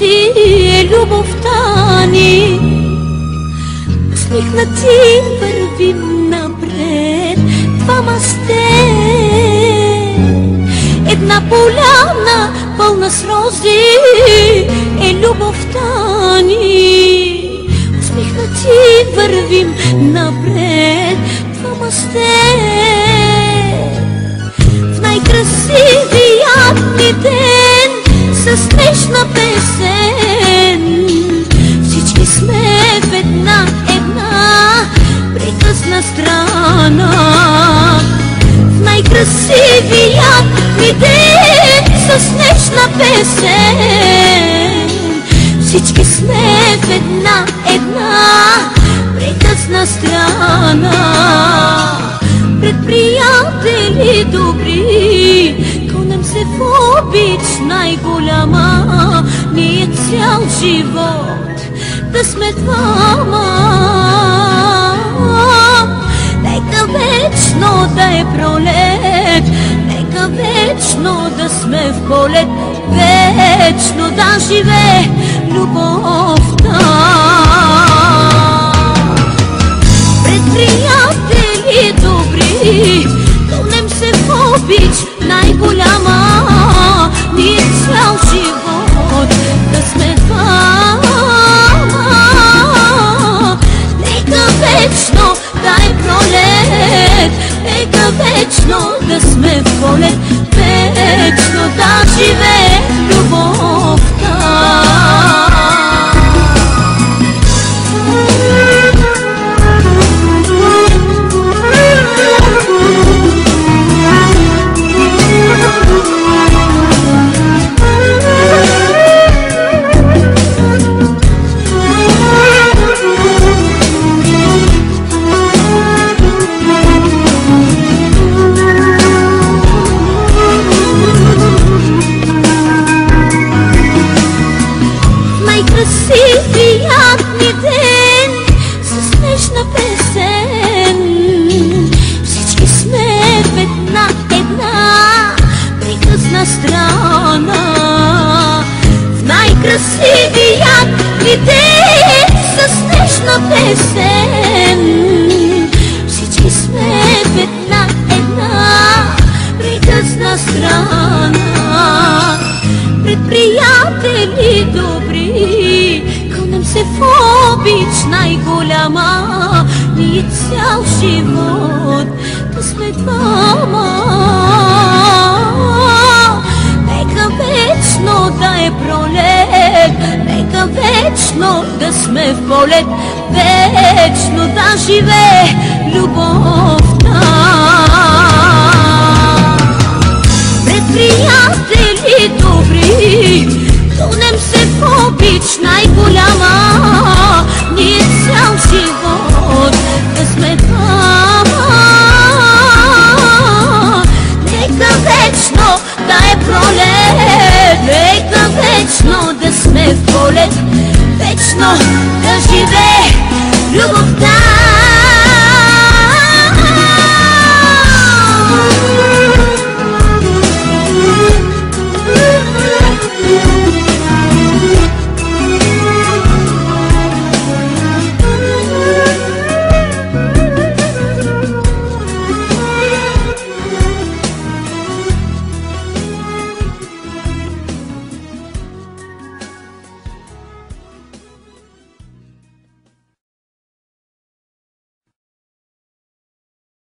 си е любовта ни. Усмихнати вървим напред, двама сте. Една поляна пълна с рози е любовта ни. Усмихнати вървим напред, двама сте. В най-красивият ни ден с нежна песен всички сме в една приказна страна. В най-красивият ни ден с нежна песен всички сме в една приказна страна. Пред приятели добри кълнем се в обич най-голяма. Ние цял живот да сме двама. Нека вечно да е пролет, нека вечно да сме в полет, вечно да живее любовта. Пред приятели добри кълнем се в обич най-голяма. Ние цял живот да сме двама. Нека вечно да е пролет, нека вечно да сме в полет, вечно да живее любовта. Красивият ни ден с нежна песен всички сме в една приказна страна. В най-красивият ни ден с нежна песен всички сме в една приказна страна. Пред приятели добри кълнем се в обич най-голяма. Ние цял живот да сме двама. Нека вечно да е пролет, нека вечно да сме в полет, вечно да живее любовта. Пред приятели добри кълнем се в обич най-голяма. Ние цял живот да сме двама. Нека вечно да е пролет, нека вечно да сме в полет, вечно да живее любовта.